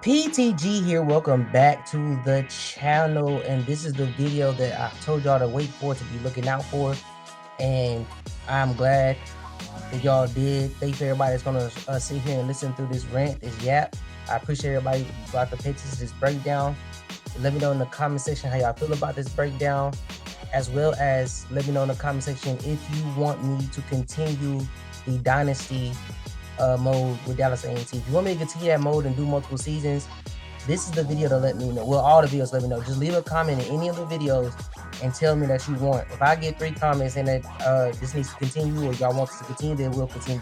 PTG here. Welcome back to the channel, and this is the video that I told y'all to wait for, to be looking out for. And I'm glad that y'all did. Thank you everybody that's gonna sit here and listen through this rant, this yap. I appreciate everybody about the pictures, this breakdown. Let me know in the comment section how y'all feel about this breakdown, as well as let me know in the comment section if you want me to continue the dynasty mode with Dallas A&T. If you want me to continue that mode and do multiple seasons, this is the video to let me know. Well, all the videos let me know. Just leave a comment in any of the videos and tell me that you want. If I get 3 comments and that this needs to continue, or y'all want us to continue, then we'll continue.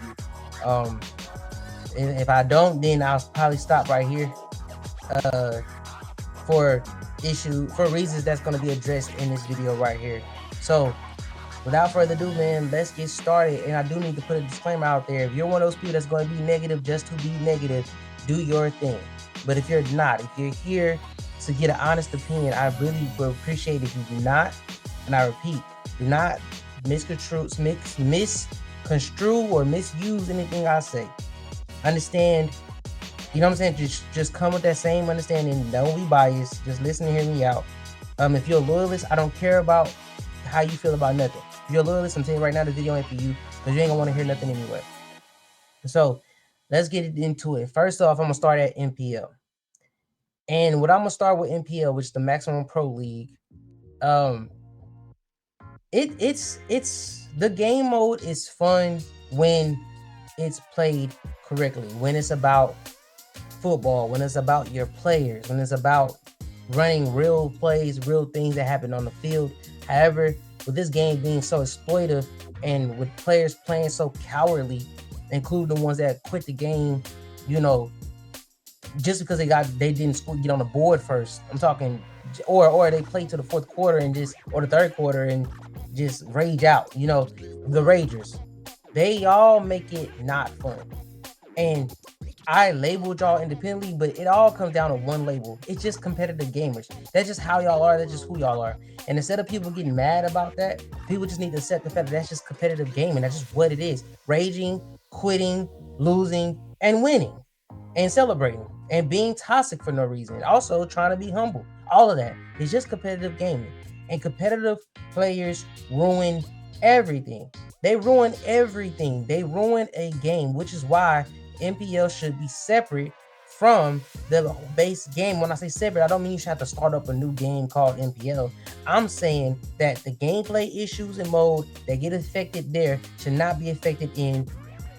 If I don't, then I'll probably stop right here for reasons that's going to be addressed in this video right here. So without further ado, man, let's get started. And I do need to put a disclaimer out there. If you're one of those people that's going to be negative just to be negative, do your thing. But if you're not, if you're here to get an honest opinion, I really would appreciate if you do not, and I repeat, do not misconstrue or misuse anything I say. Understand, you know what I'm saying? Just come with that same understanding. Don't be biased. Just listen and hear me out. If you're a loyalist, I don't care about how you feel about nothing. If you're a loyalist, I'm telling you right now, the video ain't for you, because you ain't gonna want to hear nothing anyway. So let's get into it. First off, I'm gonna start at MPL. And what I'm gonna start with MPL, which is the Maximum Pro League. It's the game mode is fun when it's played correctly, when it's about football, when it's about your players, when it's about running real plays, real things that happen on the field. However, with this game being so exploitive and with players playing so cowardly, including the ones that quit the game, you know, just because they didn't get on the board first. I'm talking, or they played to the fourth quarter or the third quarter and just rage out. You know, the Ragers, they all make it not fun. And I labeled y'all independently, but it all comes down to one label. It's just competitive gamers. That's just how y'all are. That's just who y'all are. And instead of people getting mad about that, people just need to accept the fact that that's just competitive gaming. That's just what it is. Raging, quitting, losing, and winning, and celebrating, and being toxic for no reason. Also trying to be humble. All of that is just competitive gaming. And competitive players ruin everything. They ruin everything. They ruin a game, which is why MPL should be separate from the base game. When I say separate, I don't mean you should have to start up a new game called MPL. I'm saying that the gameplay issues and mode that get affected there should not be affected in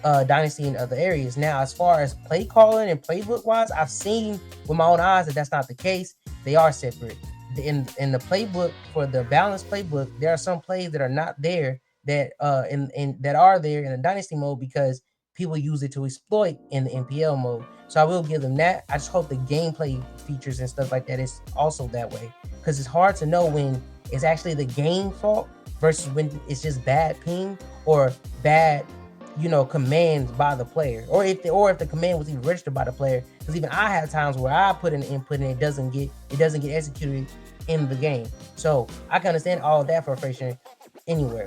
Dynasty and other areas. Now, as far as play calling and playbook wise, I've seen with my own eyes that that's not the case. They are separate. In the playbook, for the balanced playbook, there are some plays that are not there that that are there in the Dynasty mode because people use it to exploit in the MPL mode. So I will give them that. I just hope the gameplay features and stuff like that is also that way, because it's hard to know when it's actually the game fault versus when it's just bad ping or bad, you know, commands by the player, or if the command was even registered by the player. Because even I have times where I put in the input and it doesn't get executed in the game. So I can understand all that frustration anywhere.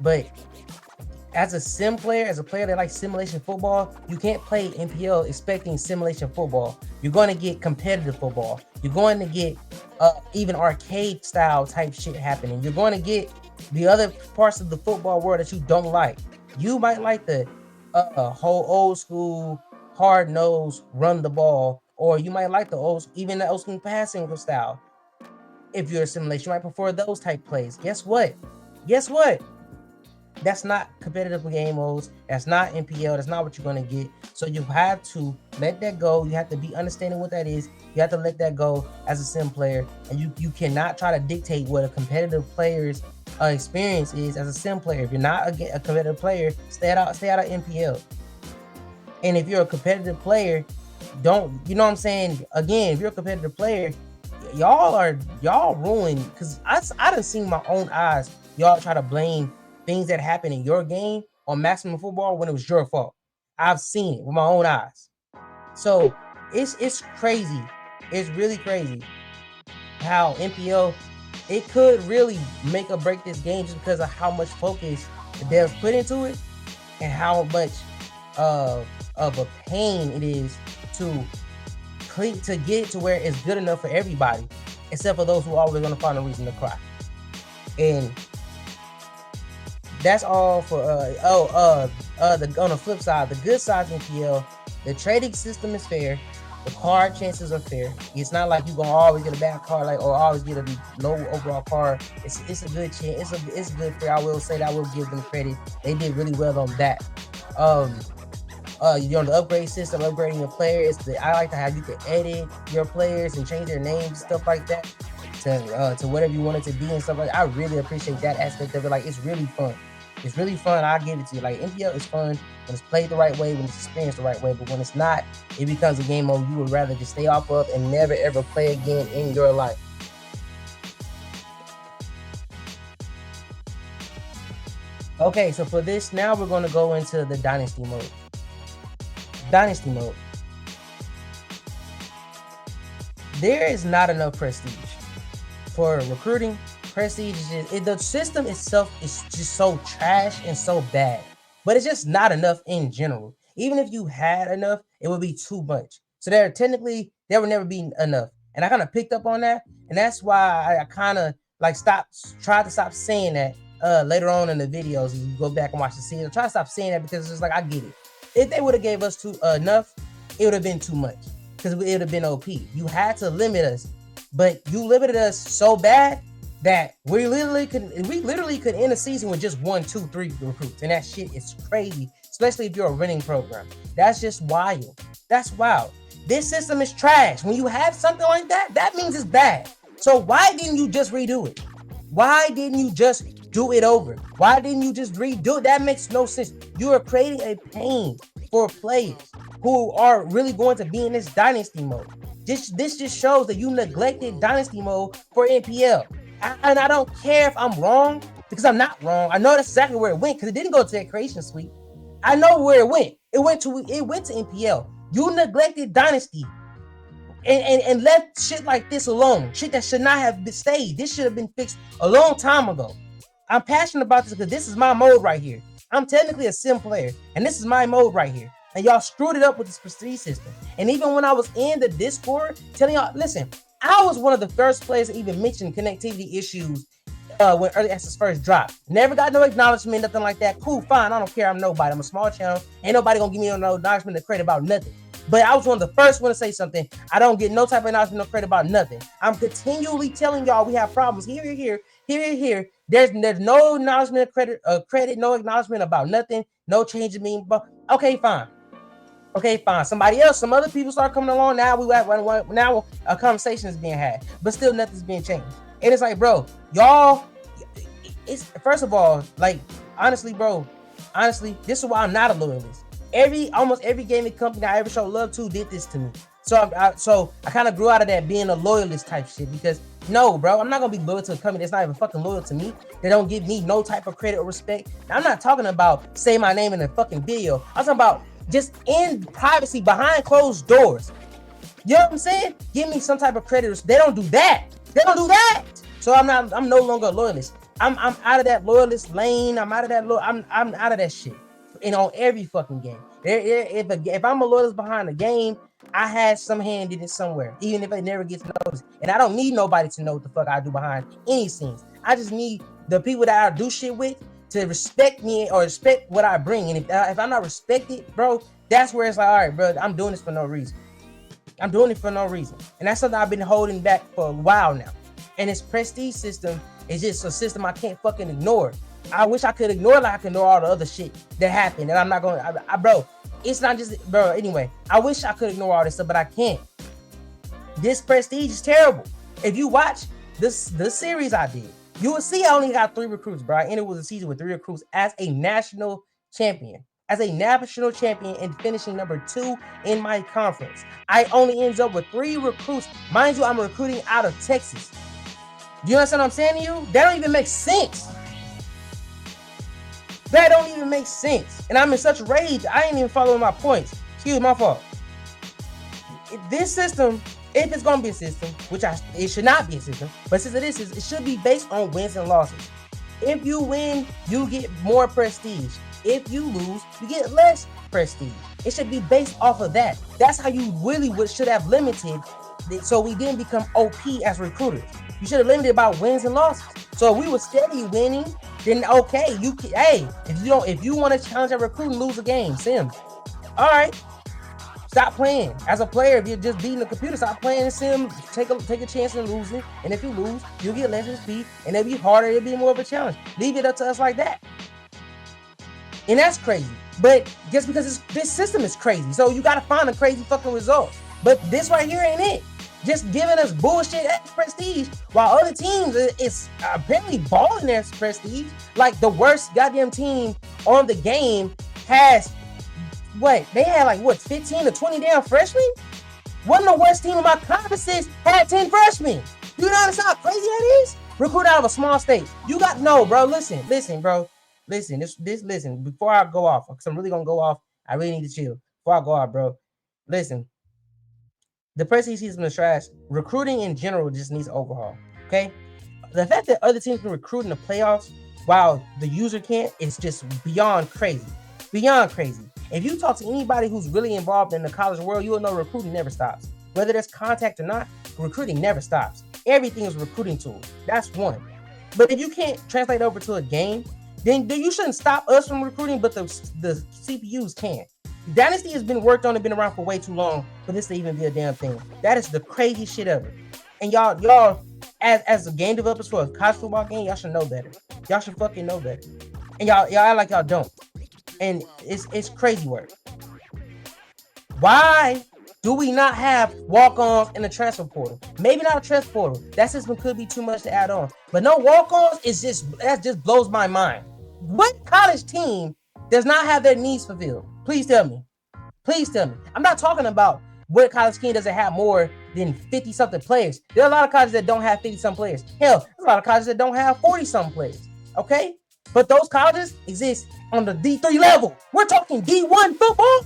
But as a sim player, as a player that likes simulation football, you can't play MPL expecting simulation football. You're going to get competitive football. You're going to get even arcade style type shit happening. You're going to get the other parts of the football world that you don't like. You might like the whole old school, hard nose, run the ball, or you might like the old school passing style. If you're a simulation, you might prefer those type plays. Guess what? That's not competitive game modes. That's not MPL. That's not what you're going to get. So you have to let that go. You have to be understanding what that is. You have to let that go as a sim player. And you cannot try to dictate what a competitive player's experience is as a sim player. If you're not a competitive player, stay out of MPL. And if you're a competitive player, don't, you know what I'm saying? Again, if you're a competitive player, y'all ruined, because I done seen my own eyes. Y'all try to blame things that happen in your game on Maximum Football when it was your fault. I've seen it with my own eyes. So it's crazy. It's really crazy how MPL, it could really make or break this game just because of how much focus the devs put into it and how much of a pain it is to to get to where it's good enough for everybody, except for those who are always gonna find a reason to cry. And that's all for on the flip side, the good side of NPL, the trading system is fair. The card chances are fair. It's not like you're gonna always get a bad card, like, or always get a low overall card. It's a good chance. It's good fair. I will say that I will give them credit. They did really well on that. You're on the upgrade system, upgrading your players. I like to have you can edit your players and change their names, stuff like that, to whatever you want it to be and stuff like that. I really appreciate that aspect of it. Like, it's really fun. It's really fun. I'll give it to you. Like, NPL is fun when it's played the right way, when it's experienced the right way. But when it's not, it becomes a game mode you would rather just stay off of and never ever play again in your life. Okay, so for this, now we're going to go into the Dynasty mode. Dynasty mode. There is not enough prestige for recruiting. Prestige is just, the system itself is just so trash and so bad, but it's just not enough in general. Even if you had enough, it would be too much. So there would never be enough. And I kind of picked up on that, and that's why I kind of like tried to stop saying that later on in the videos. You go back and watch the season. Try to stop saying that because it's like, I get it. If they would have gave us enough, it would have been too much because it would have been OP. You had to limit us, but you limited us so bad that we literally could end a season with just 1, 2, 3 recruits, and that shit is crazy, especially if you're a winning program. That's just wild. That's wild. This system is trash. When you have something like that, that means it's bad. So why didn't you just redo it? Why didn't you just do it over? Why didn't you just redo it? That makes no sense. You are creating a pain for players who are really going to be in this dynasty mode. This just shows that you neglected dynasty mode for NPL. And I don't care if I'm wrong, because I'm not wrong. I know that's exactly where it went, because it didn't go to that creation suite. I know where it went. It went to NPL. You neglected dynasty and left shit like this alone. Shit that should not have been stayed. This should have been fixed a long time ago. I'm passionate about this because this is my mode right here. I'm technically a sim player, and this is my mode right here. And y'all screwed it up with this prestige system. And even when I was in the Discord telling y'all, listen, I was one of the first players to even mention connectivity issues when early access first dropped. Never got no acknowledgement, nothing like that. Cool, fine, I don't care. I'm nobody. I'm a small channel. Ain't nobody gonna give me no acknowledgement or credit about nothing. But I was one of the first one to say something. I don't get no type of acknowledgement or credit about nothing. I'm continually telling y'all we have problems here. There's no acknowledgement of credit, no acknowledgement about nothing, no change in me. Okay, fine. Somebody else, some other people start coming along. Now now a conversation is being had, but still nothing's being changed. And it's like, bro, y'all, it's first of all, like, honestly, this is why I'm not a loyalist. Almost every gaming company I ever showed love to did this to me. So I kind of grew out of that being a loyalist type shit, because no, bro, I'm not gonna be loyal to a company that's not even fucking loyal to me. They don't give me no type of credit or respect. Now, I'm not talking about say my name in a fucking video. I'm talking about just in privacy, behind closed doors. You know what I'm saying? Give me some type of credit. They don't do that. So I'm no longer a loyalist. I'm out of that loyalist lane. I'm out of that. I'm out of that shit. And on every fucking game, if I'm a loyalist behind the game, I had some hand in it somewhere, even if it never gets noticed. And I don't need nobody to know what the fuck I do behind any scenes. I just need the people that I do shit with to respect me or respect what I bring. And if I'm not respected, bro, that's where it's like, all right, bro, I'm doing this for no reason. And that's something I've been holding back for a while now. And this prestige system is just a system I can't fucking ignore. I wish I could ignore it like I can ignore all the other shit that happened. And I'm not going to, bro, it's not just, bro, anyway, I wish I could ignore all this stuff, but I can't. This prestige is terrible. If you watch the series I did, you will see I only got 3 recruits, bro. And it was a season with 3 recruits as a national champion. And finishing number 2 in my conference. I only ends up with 3 recruits. Mind you, I'm recruiting out of Texas. Do you understand what I'm saying to you? That don't even make sense. And I'm in such rage, I ain't even following my points. Excuse my fault. This system, if it's gonna be a system, which it should not be a system, but since it should be based on wins and losses. If you win, you get more prestige. If you lose, you get less prestige. It should be based off of that. That's how you really should have limited it, so we didn't become OP as recruiters. You should have limited about wins and losses. So if we were steady winning, then okay, if you want to challenge a recruit and lose a game, Sims. All right. Stop playing. As a player, if you're just beating the computer, stop playing in Sim. Take a chance in losing. And if you lose, you'll get less XP. And it'll be harder. It'll be more of a challenge. Leave it up to us like that. And that's crazy. But just because this system is crazy. So you got to find a crazy fucking result. But this right here ain't it. Just giving us bullshit prestige while other teams is apparently balling their prestige. Like the worst goddamn team on the game has what? They had like what, 15 to 20 damn freshmen? One of the worst team in my conferences had 10 freshmen. You know how crazy that is? Recruit out of a small state. You got no, bro. Listen, bro. Listen, listen. Before I go off, because I'm really gonna go off. I really need to chill. Before I go off, bro. Listen. The prestige system is trash. Recruiting in general just needs overhaul. Okay? The fact that other teams can recruit in the playoffs while the user can't is just beyond crazy. Beyond crazy. If you talk to anybody who's really involved in the college world, you will know recruiting never stops. Whether there's contact or not, recruiting never stops. Everything is a recruiting tool. That's one. But if you can't translate over to a game, then you shouldn't stop us from recruiting, but the CPUs can. Dynasty has been worked on and been around for way too long for this to even be a damn thing. That is the crazy shit ever. And y'all, as a game developers for a college football game, y'all should know better. Y'all should fucking know better. And y'all act like y'all don't. And it's crazy work. Why do we not have walk-ons in the transfer portal? Maybe not a transfer portal. That system could be too much to add on. But no walk-ons that just blows my mind. What college team does not have their needs fulfilled? Please tell me. Please tell me. I'm not talking about what college team doesn't have more than 50-something players. There are a lot of colleges that don't have 50-something players. Hell, there's a lot of colleges that don't have 40-something players. Okay? But those colleges exist on the D3 level. We're talking D1 football.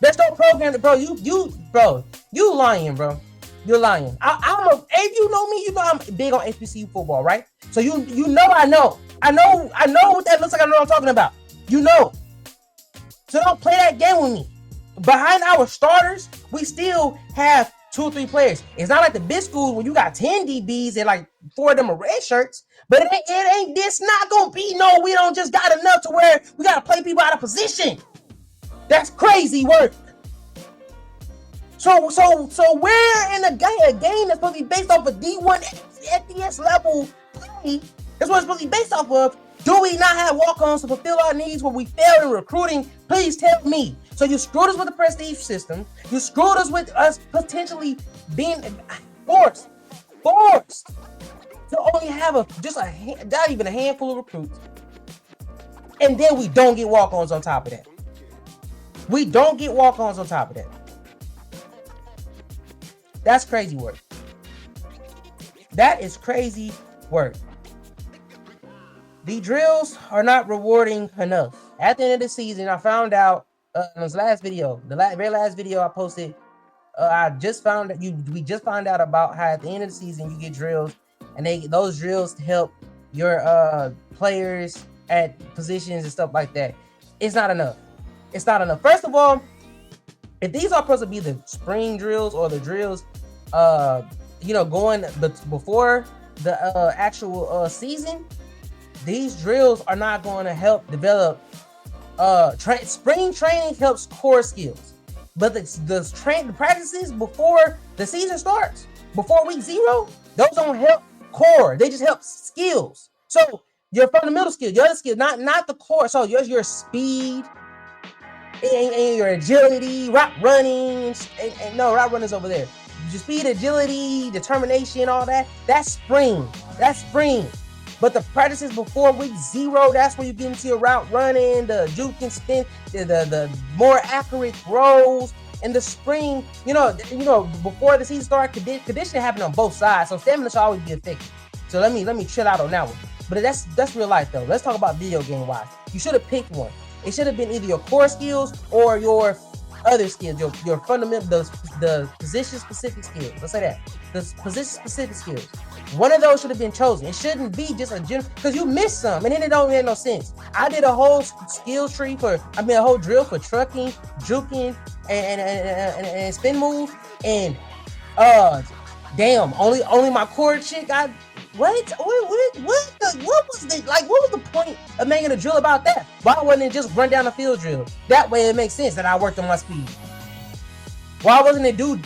There's no program that, bro. You lying, bro. You're lying. If you know me, you know I'm big on HBCU football, right? So you know I know what that looks like. I know what I'm talking about. You know. So don't play that game with me. Behind our starters, we still have 2 or 3 players. It's not like the big schools where you got 10 DBs and like 4 of them are red shirts. But it ain't this not gonna be no. We don't just got enough to where we gotta play people out of position. That's crazy work. So we're in a game that's supposed to be based off of D1 FBS level play. That's what it's supposed to be based off of. Do we not have walk-ons to fulfill our needs where we failed in recruiting? Please tell me. So you screwed us with the prestige system. You screwed us with us potentially being forced to only have not even a handful of recruits. And then we don't get walk-ons on top of that. We don't get walk-ons on top of that. That's crazy work. That is crazy work. The drills are not rewarding enough. At the end of the season, I found out in this last video, very last video I posted, we just found out about how at the end of the season you get drills, and those drills help your players at positions and stuff like that. It's not enough. It's not enough. First of all, if these are supposed to be the spring drills or the drills, going before the actual season, these drills are not going to help develop. Spring training helps core skills, but the practices before the season starts, before week 0, those don't help core. They just help skills. So your fundamental skills, your other skills, not the core. So your speed and your agility, route running, and no, route running's over there. Your speed, agility, determination, all that. That's spring. But the practices before week 0, that's where you get into your route running, the juke and spin, the more accurate throws. In the spring, before the season starts, conditioning happen on both sides, so stamina should always be effective. So let me chill out on that one. But that's real life though. Let's talk about video game wise. You should have picked one. It should have been either your core skills or your other skills, your fundamental, the position specific skills. Let's say that the position specific skills. One of those should have been chosen. It shouldn't be just a general, because you missed some, and then it don't make no sense. I did a whole skill tree a whole drill for trucking, juking, and spin move, and damn, only my core shit got what was the point of making a drill about that? Why wasn't it just run down the field drill? That way it makes sense that I worked on my speed. Why wasn't it do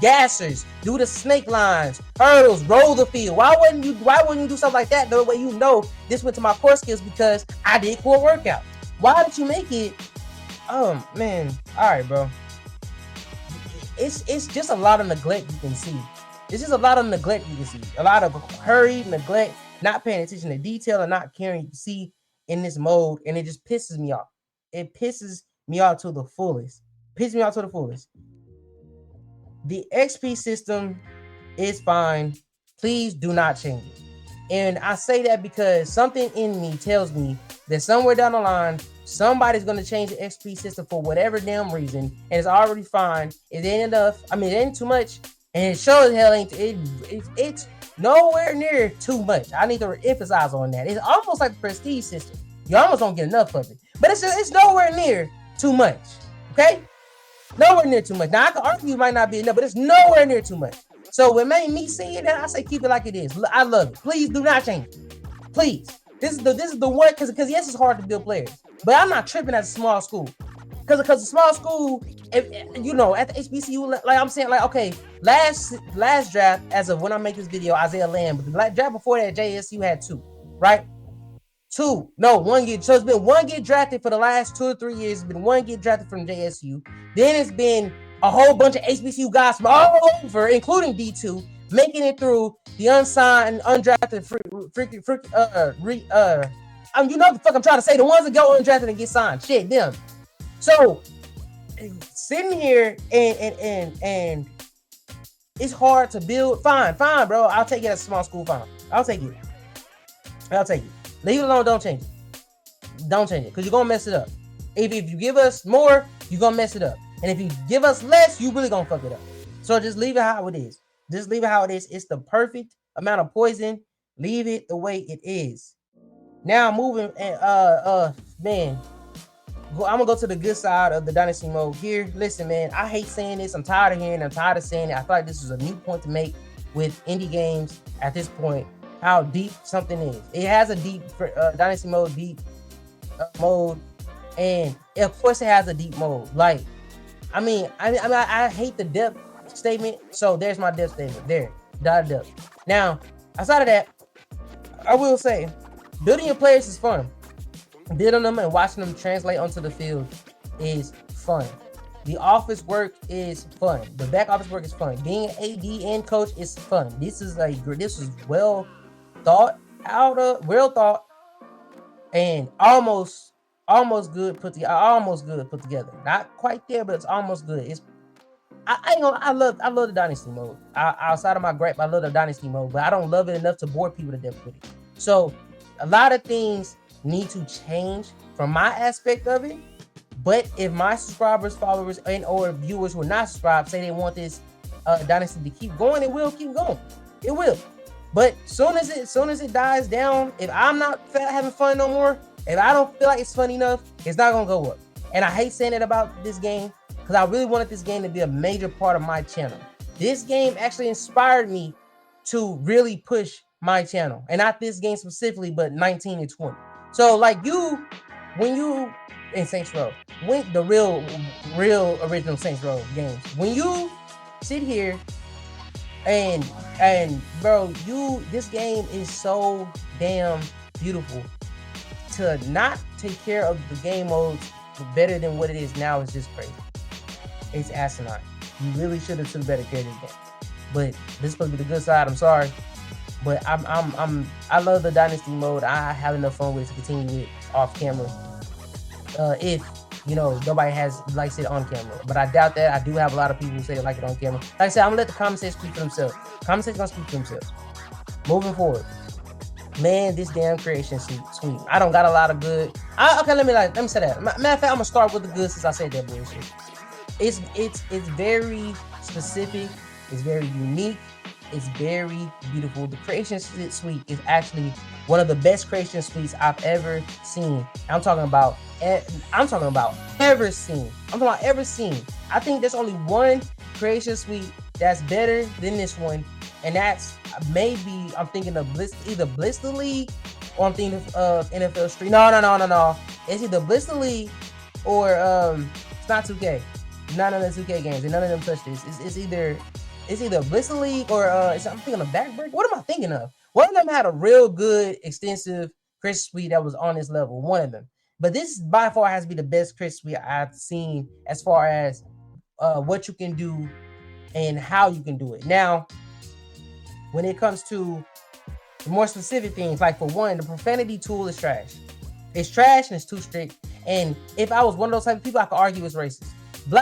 gassers, do the snake lines, hurdles, roll the field? Why wouldn't you do something like that? The way you know this went to my core skills because I did core workout. Why did you make it? Oh man, all right, bro. It's just a lot of neglect you can see. It's just a lot of neglect you can see. A lot of hurry, neglect, not paying attention to detail, and not caring. You can see in this mode, and it just pisses me off. It pisses me off to the fullest. The XP system is fine. Please do not change it. And I say that because something in me tells me that somewhere down the line, somebody's going to change the XP system for whatever damn reason, and it's already fine. It ain't enough. I mean, it ain't too much, and it sure as hell ain't. It's nowhere near too much. I need to emphasize on that. It's almost like the prestige system. You almost don't get enough of it, but it's nowhere near too much. Okay, nowhere near too much. Now I can argue it might not be enough, but it's nowhere near too much. So it made me see it, and I say keep it like it is. I love it. Please do not change it. Please. This is the one because yes, it's hard to build players, but I'm not tripping at a small school because the small school, if, you know, at the HBCU, like I'm saying, like okay, last draft as of when I make this video, Isaiah Lamb, but the draft before that, JSU had 2, right? 1 get. So it's been 1 get drafted for the last 2 or 3 years. It's been 1 get drafted from JSU. Then it's been a whole bunch of HBCU guys from all over, including D2, making it through the unsigned, undrafted, you know what the fuck I'm trying to say. The ones that go undrafted and get signed, shit, them. So sitting here and it's hard to build. Fine, bro. I'll take it as a small school. Fine, I'll take it. Leave it alone. Don't change it. Because you're gonna mess it up. If you give us more, you're gonna mess it up. And if you give us less, you really gonna fuck it up. So just leave it how it is. It's the perfect amount of poison. Leave it the way it is. Now moving, man, I'm gonna go to the good side of the dynasty mode here. Listen, man, I hate saying this. I'm tired of hearing it. I'm tired of saying it. I feel like this is a new point to make with indie games at this point. How deep something is. It has a deep dynasty mode, mode, and of course it has a deep mode. Like, I hate the depth statement, so there's my depth statement. There, depth. Now, outside of that, I will say, building your players is fun. Building them and watching them translate onto the field is fun. The office work is fun. The back office work is fun. Being an AD and coach is fun. This is well thought, and almost good put together. Not quite there, but it's almost good. I love the dynasty mode. Outside of my gripe, I love the dynasty mode, but I don't love it enough to bore people to death with it. So a lot of things need to change from my aspect of it. But if my subscribers, followers, and or viewers who are not subscribed say they want this dynasty to keep going, it will keep going. It will. But soon as it dies down, if I'm not having fun no more, if I don't feel like it's fun enough, it's not gonna go up. And I hate saying it about this game because I really wanted this game to be a major part of my channel. This game actually inspired me to really push my channel, and not this game specifically, but 19 and 20. So like when you in Saints Row, when the real original Saints Row games, when you sit here and bro, this game is so damn beautiful. To not take care of the game modes better than what it is now is just crazy. It's asinine. You really should have took better care of this game. But this is supposed to be the good side. I'm sorry, but I love the dynasty mode. I have enough fun with it to continue it off camera. If you know nobody likes it on camera, but I doubt that. I do have a lot of people who say they like it on camera. Like I said, I'm gonna let the comment section speak for themselves. Comment section gonna speak for themselves. Moving forward, man, this damn creation sweet. I don't got a lot of good. Okay, let me say that. Matter of fact, I'm gonna start with the good since I said that bullshit. It's very specific. It's very unique. is very beautiful. The creation suite is actually one of the best creation suites I've ever seen. I'm talking about ever seen. I'm talking about ever seen. I think there's only one creation suite that's better than this one, and that's maybe I'm thinking of either Blister League or I'm thinking of NFL Street. No. It's either Blister League or it's not 2K. None of the 2K games, and none of them touch this. It's either Blister League or I'm thinking of Backbreaker. What am I thinking of? One of them had a real good, extensive Chris suite that was on this level. One of them, but this by far has to be the best Chris suite I've seen as far as what you can do and how you can do it. Now, when it comes to the more specific things, like for one, the profanity tool is trash. It's trash and it's too strict. And if I was one of those type of people, I could argue it's racist.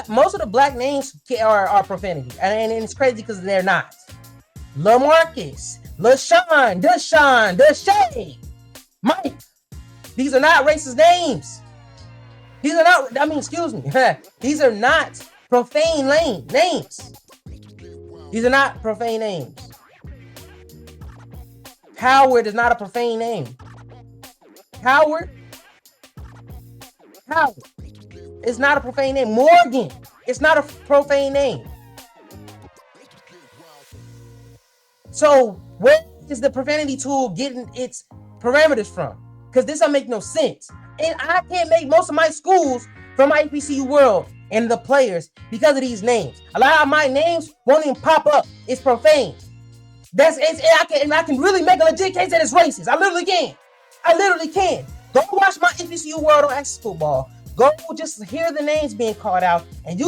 Most of the black names are profanity, and it's crazy because they're not. LaMarcus, LaShawn, Deshae, Mike. These are not racist names. These are not. Excuse me. These are not profane names. These are not profane names. Howard is not a profane name. Howard. It's not a profane name. Morgan, it's not a profane name. So where is the profanity tool getting its parameters from? Because this don't make no sense. And I can't make most of my schools from my HBCU world and the players because of these names. A lot of my names won't even pop up. It's profane. I can really make a legit case that it's racist. I literally can. Go watch my HBCU world on Access Football. Go just hear the names being called out, and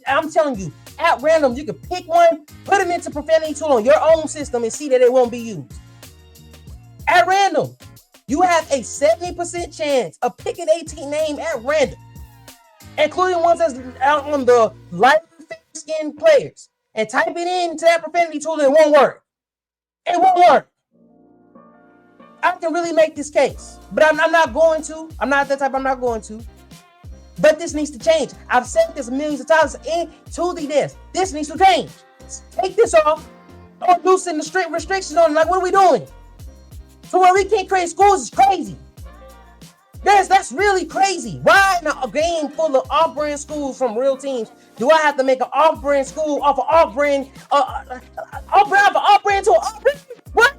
I'm telling you, at random, you can pick one, put it into profanity tool on your own system, and see that it won't be used. At random, you have a 70% chance of picking 18 name at random, including ones that's out on the light skin players, and type it into that profanity tool, and it won't work. I can really make this case, but I'm not going to. I'm not that type. I'm not going to. But this needs to change. I've said this millions of times into the desk. This needs to change. Take this off or loosen the strict restrictions on it. Like, what are we doing? So where we can't create schools is crazy. That's really crazy. Why in a game full of off-brand schools from real teams do I have to make an off-brand school off of off-brand, off-brand to an off-brand? What?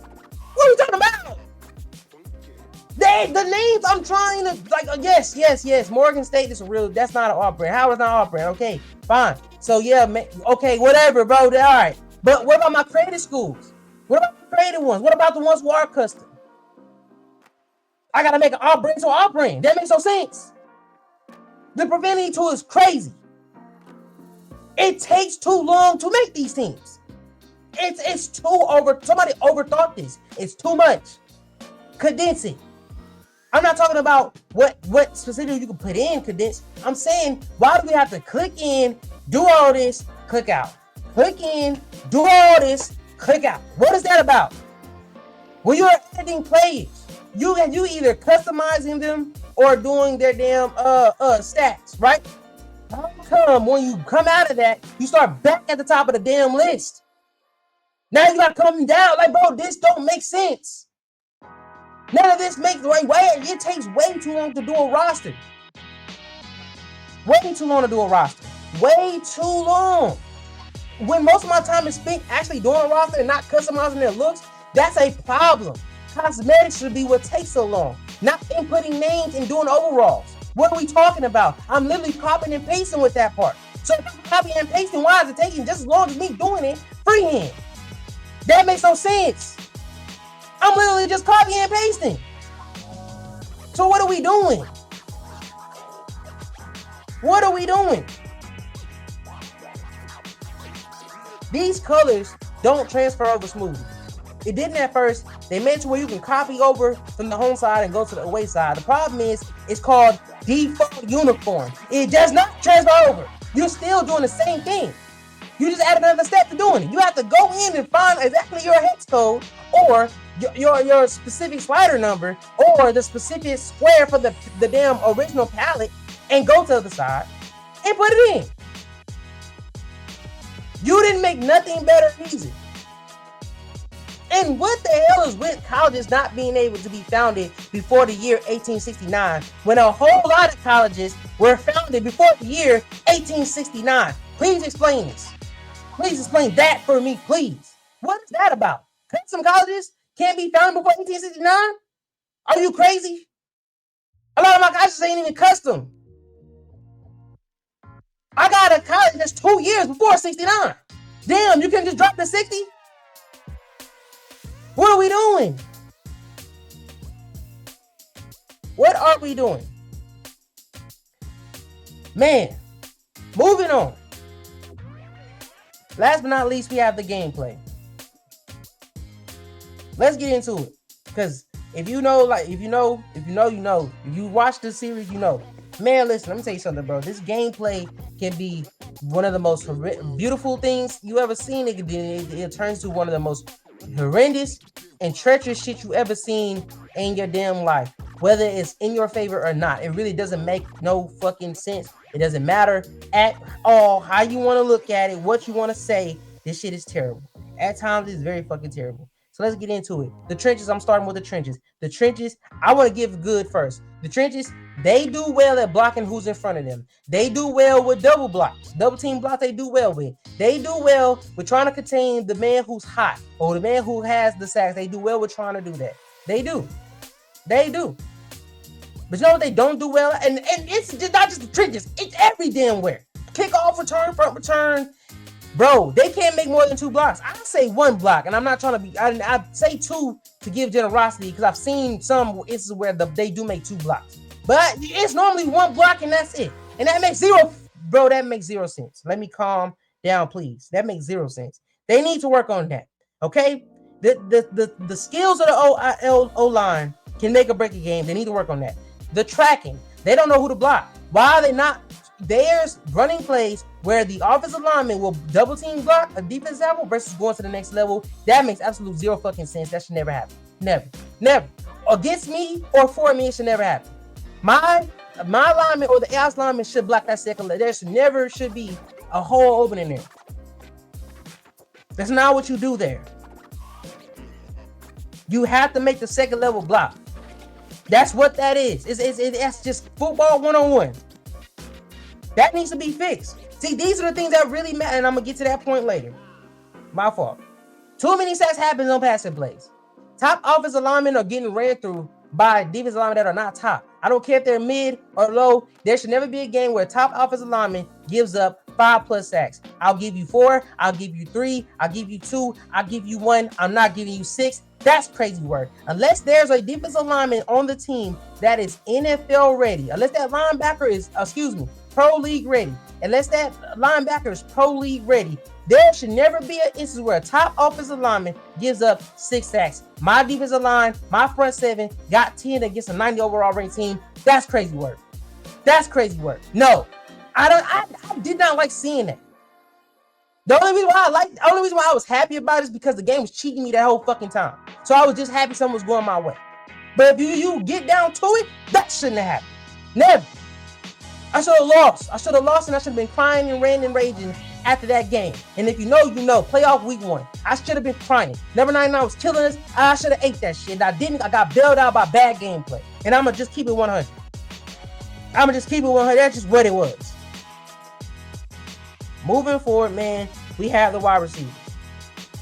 What are we talking about? The names I'm trying to yes. Morgan State is that's not an off-brand. Howard's not off-brand. Okay, fine. So yeah, okay, whatever, bro. All right. But what about my creative schools? What about the creative ones? What about the ones who are custom? I gotta make an off-brand to an off-brand. That makes no sense. The profanity tool is crazy. It takes too long to make these teams. It's too somebody overthought this. It's too much. Condense it. I'm not talking about what specifically you can put in condense. I'm saying, why do we have to click in, do all this, click out? Click in, do all this, click out. What is that about? When you're editing plays, you either customizing them or doing their damn stats, right? How come when you come out of that, you start back at the top of the damn list? Now you gotta come down, like, bro, this don't make sense. None of this makes way. It takes way too long to do a roster. Way too long. Way too long. When most of my time is spent actually doing a roster and not customizing their looks, that's a problem. Cosmetics should be what takes so long, not inputting names and doing overalls. What are we talking about? I'm literally copying and pasting with that part. So if I'm copying and pasting, why is it taking just as long as me doing it freehand? That makes no sense. I'm literally just copying and pasting. So what are we doing? These colors don't transfer over smoothly. It didn't at first. They made it to where you can copy over from the home side and go to the away side. The problem is it's called default uniform. It does not transfer over. You're still doing the same thing. You just add another step to doing it. You have to go in and find exactly your hex code or your specific slider number or the specific square for the damn original palette and go to the other side and put it in. You didn't make nothing better easy. And what the hell is with colleges not being able to be founded before the year 1869 when a whole lot of colleges were founded before the year 1869? Please explain this. Please explain that for me, please. What is that about? Custom colleges can't be founded before 1869? Are you crazy? A lot of my colleges ain't even custom. I got a college that's 2 years before 69. Damn, you can just drop to 60? What are we doing? What are we doing? Man, moving on. Last but not least, we have the gameplay. Let's get into it. Because if you know, you know. If you watch the series, you know. Man, listen, let me tell you something, bro. This gameplay can be one of the most beautiful things you ever seen. It turns to one of the most horrendous and treacherous shit you ever seen in your damn life. Whether it's in your favor or not, it really doesn't make no fucking sense. It doesn't matter at all how you want to look at it, what you want to say. This shit is terrible. At times, it's very fucking terrible. So let's get into it. The trenches, I'm starting with the trenches. The trenches, I want to give good first. The trenches, they do well at blocking who's in front of them. They do well with double blocks. Double team blocks, they do well with. They do well with trying to contain the man who's hot or the man who has the sacks. They do well with trying to do that. They do. They do. But you know what they don't do well? And it's just not just the trenches. It's every damn where. Kickoff return, front return. Bro, they can't make more than 2 blocks. I say 1 block, and I'm not trying to be. I say 2 to give generosity because I've seen some instances where they do make 2 blocks, but it's normally 1 block and that's it. And that makes zero, bro. That makes 0 sense. Let me calm down, please. That makes 0 sense. They need to work on that. Okay, the skills of the O line can make or break a game. They need to work on that. The tracking, they don't know who to block. Why are they not? There's running plays where the offensive lineman will double team block a defensive tackle versus going to the next level. That makes absolute 0 fucking sense. That should never happen. Never. Against me or for me, it should never happen. My lineman or the outside lineman should block that second level. There should be a hole opening there. That's not what you do there. You have to make the second level block. That's what that is. It's just football 1-on-1. That needs to be fixed. See, these are the things that really matter, and I'm going to get to that point later. My fault. Too many sacks happen on passing plays. Top offensive linemen are getting ran through by defensive linemen that are not top. I don't care if they're mid or low. There should never be a game where a top offensive lineman gives up 5+ sacks. I'll give you 4. I'll give you 3. I'll give you 2. I'll give you 1. I'm not giving you 6. That's crazy work. Unless there's a defensive lineman on the team that is NFL ready. Unless that linebacker is, Pro League ready. Unless that linebacker is Pro League ready, there should never be an instance where a top offensive lineman gives up 6 sacks. My defensive line, my front 7 got 10 against a 90 overall ranked team. That's crazy work. That's crazy work. No, I did not like seeing that. The only reason why I was happy about it is because the game was cheating me that whole fucking time. So I was just happy something was going my way. But if you get down to it, that shouldn't have happened. Never. I should have lost, and I should have been crying and ranting and raging after that game. And if you know, playoff week 1. I should have been crying. Number 99 was killing us. I should have ate that shit. I didn't. I got bailed out by bad gameplay. And I'm going to just keep it 100. That's just what it was. Moving forward, man, we have the wide receivers.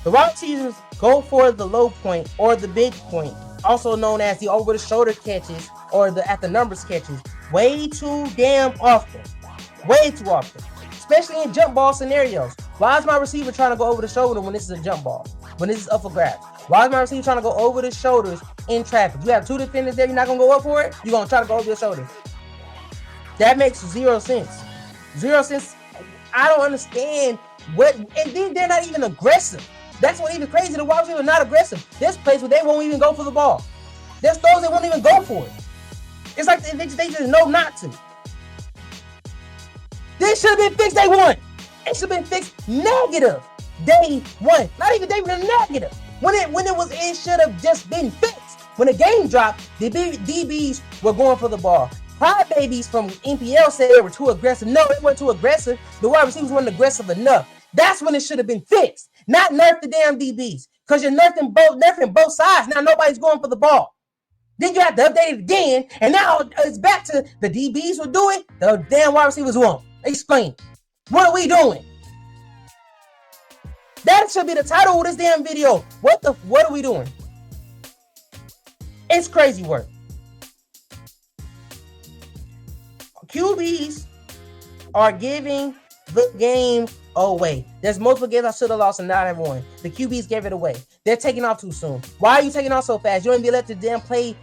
The wide receivers go for the low point or the big point, also known as the over-the-shoulder catches or the at the numbers catches, way too damn often. Way too often. Especially in jump ball scenarios. Why is my receiver trying to go over the shoulder when this is a jump ball? When this is up for grabs? Why is my receiver trying to go over the shoulders in traffic? You have 2 defenders there, you're not going to go up for it? You're going to try to go over your shoulders. That makes 0 sense. 0 sense. I don't understand what, and then they're not even aggressive. That's what even crazy. The wide receivers are not aggressive. There's plays where they won't even go for the ball. There's throws they won't even go for it. It's like they just know not to. This should have been fixed day 1. It should have been fixed negative day 1. Not even day 1, negative. It should have just been fixed. When the game dropped, the DBs were going for the ball. Crybabies from NPL said they were too aggressive. No, they weren't too aggressive. The wide receivers weren't aggressive enough. That's when it should have been fixed. Not nerf the damn DBs. because you're nerfing both sides. Now nobody's going for the ball. Then you have to update it again, and now it's back to the DBs will do it, the damn wide receivers won't. Explain. What are we doing? That should be the title of this damn video. What are we doing? It's crazy work. QBs are giving the game away. There's multiple games I should have lost and not have won. The QBs gave it away. They're taking off too soon. Why are you taking off so fast? You don't even let the damn play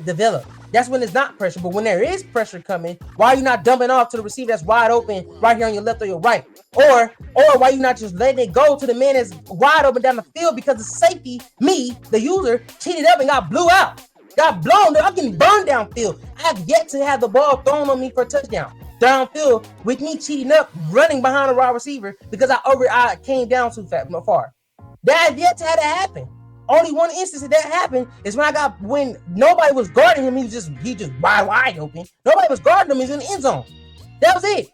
develop. That's when it's not pressure. But when there is pressure coming, why are you not dumping off to the receiver that's wide open right here on your left or your right? Or why are you not just letting it go to the man that's wide open down the field because the safety, me, the user, cheated up and got blew out. Got blown. I'm getting burned downfield. I have yet to have the ball thrown on me for a touchdown. Downfield with me cheating up, running behind a wide receiver because I came down too far. That has yet to have that happen. Only one instance that happened is when nobody was guarding him. He just wide open. Nobody was guarding him. He's in the end zone. That was it.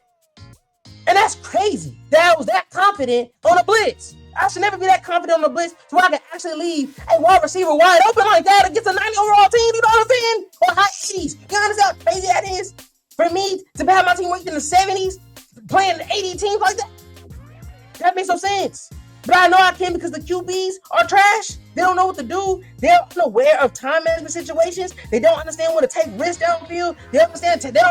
And that's crazy. That I was that confident on a blitz. I should never be that confident on the blitz so I can actually leave a wide receiver wide open like that against a 90 overall team. You know what I'm saying? Or high 80s. You understand how crazy that is? For me to have my team ranked in the 70s, playing 80 teams like that? That makes no sense. But I know I can because the QBs are trash. They don't know what to do. They're unaware of time management situations. They don't understand what to take risks downfield. They don't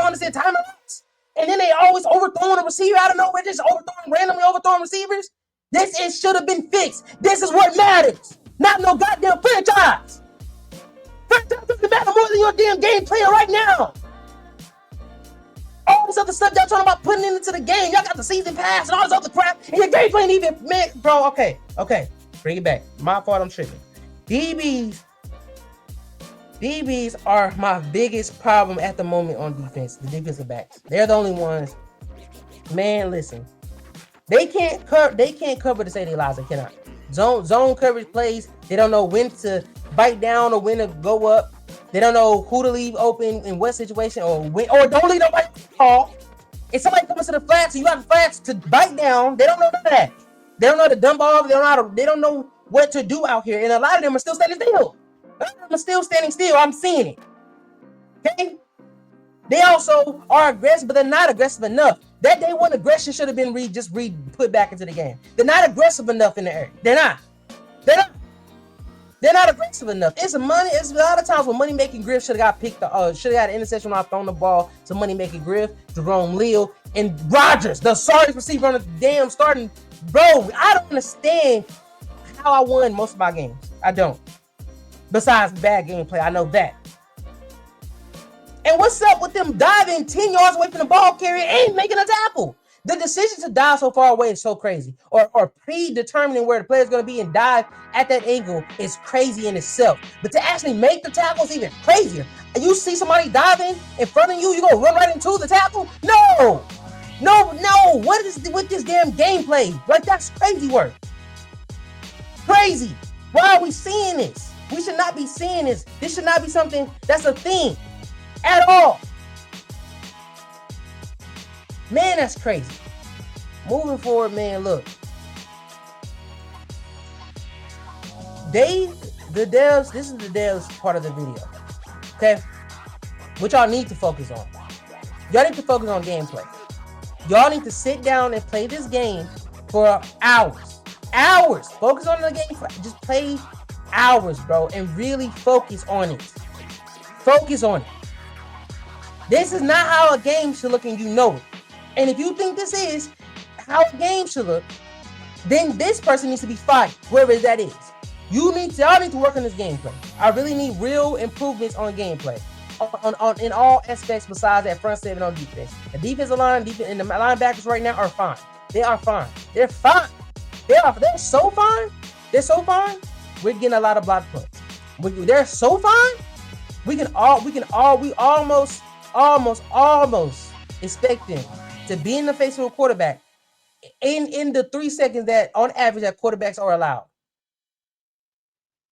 understand timeouts. And then they always overthrowing a receiver out of nowhere, just randomly overthrowing receivers. It should have been fixed. This is what matters. Not no goddamn franchise. Franchise doesn't matter more than your damn game player right now. All this other stuff y'all talking about putting into the game. Y'all got the season pass and all this other crap. And your game playing even, man, bro, okay. Bring it back. My fault, I'm tripping. DBs are my biggest problem at the moment on defense. The defensive backs. They're the only ones. Man, listen. They can't cover to say they lies. They cannot. Zone coverage plays. They don't know when to bite down or when to go up. They don't know who to leave open in what situation or don't leave nobody ball. If somebody comes to the flats, so you got the flats to bite down. They don't know none of that. They don't know how to dump off. They don't know what to do out here. And a lot of them are still standing still. I'm seeing it. Okay? They also are aggressive, but they're not aggressive enough. That day one aggression should have been put back into the game. They're not aggressive enough in the air. They're not aggressive enough. It's a lot of times when Money Making Griff should have got an interception when I thrown the ball to Money Making Griff, Jerome Leal, and Rodgers, the sorry receiver on the damn starting. Bro, I don't understand how I won most of my games. I don't. Besides bad gameplay, I know that. And what's up with them diving 10 yards away from the ball carrier and making a tackle? The decision to dive so far away is so crazy. Or predetermining where the player's going to be and dive at that angle is crazy in itself. But to actually make the tackle is even crazier. You see somebody diving in front of you, you're going to run right into the tackle? No. What is with this damn gameplay? Like, that's crazy work. Crazy. Why are we seeing this? We should not be seeing this. This should not be something that's a thing at all. Man, that's crazy. Moving forward, man, look. This is the devs part of the video. Okay? What y'all need to focus on. Y'all need to focus on gameplay. Y'all need to sit down and play this game for hours. Hours. Focus on the game. Just play hours, bro, and really focus on it. Focus on it. This is not how a game should look, and you know it. And if you think this is how a game should look, then this person needs to be fired, whoever that is. Y'all need to work on this gameplay. I really need real improvements on gameplay, in all aspects besides that front seven on defense. The defensive line, and the linebackers right now are fine. They are fine. They're fine. They're so fine. They're so fine. We're getting a lot of block punts. They're so fine. We almost expect them to be in the face of a quarterback in the 3 seconds that on average that quarterbacks are allowed.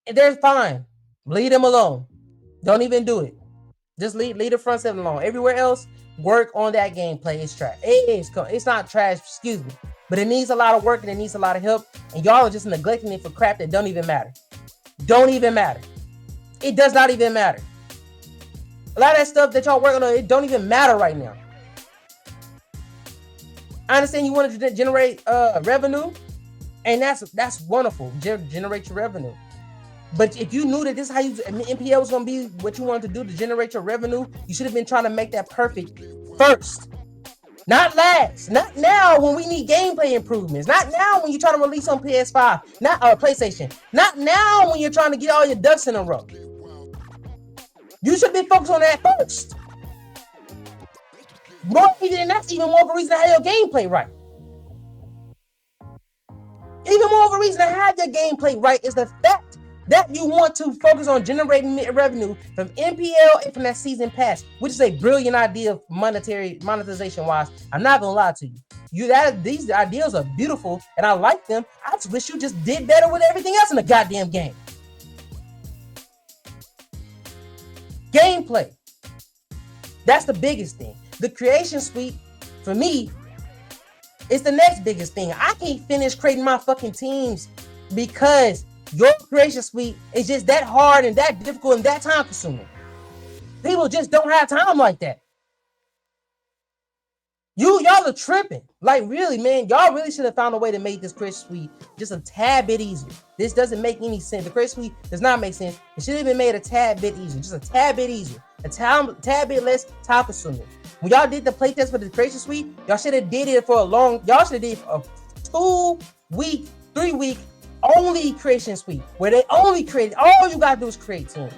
And they're fine. Leave them alone. Don't even do it. Just leave the front seven alone. Everywhere else, work on that gameplay. It's trash. It's not trash. Excuse me. but it needs a lot of work and it needs a lot of help. And y'all are just neglecting it for crap that don't even matter. Don't even matter. It does not even matter. A lot of that stuff that y'all working on, it don't even matter right now. I understand you wanted to generate revenue, and that's wonderful. Generate your revenue. But if you knew that this is how NPL was going to be what you wanted to do to generate your revenue, you should have been trying to make that perfect first. Not last. Not now when we need gameplay improvements. Not now when you're trying to release on PS5. Not PlayStation. Not now when you're trying to get all your ducks in a row. You should be focused on that first. More even that's even more of a reason to have your gameplay right. Even more of a reason to have your gameplay right is the fact that you want to focus on generating revenue from NPL and from that season pass, which is a brilliant idea monetization wise. I'm not gonna lie to you. These ideas are beautiful and I like them. I just wish you just did better with everything else in the goddamn game. Gameplay. That's the biggest thing. The creation suite, for me, is the next biggest thing. I can't finish creating my fucking teams because your creation suite is just that hard and that difficult and that time consuming. People just don't have time like that. Y'all are tripping. Like really, man, y'all really should have found a way to make this creation suite just a tad bit easier. This doesn't make any sense. The creation suite does not make sense. It should have been made a tad bit easier, just a tad bit easier, a tad bit less time consuming. When y'all did the playtest for the creation suite, y'all should have did it for y'all should have did a 2-week, 3-week only creation suite where they only create, all you gotta do is create team.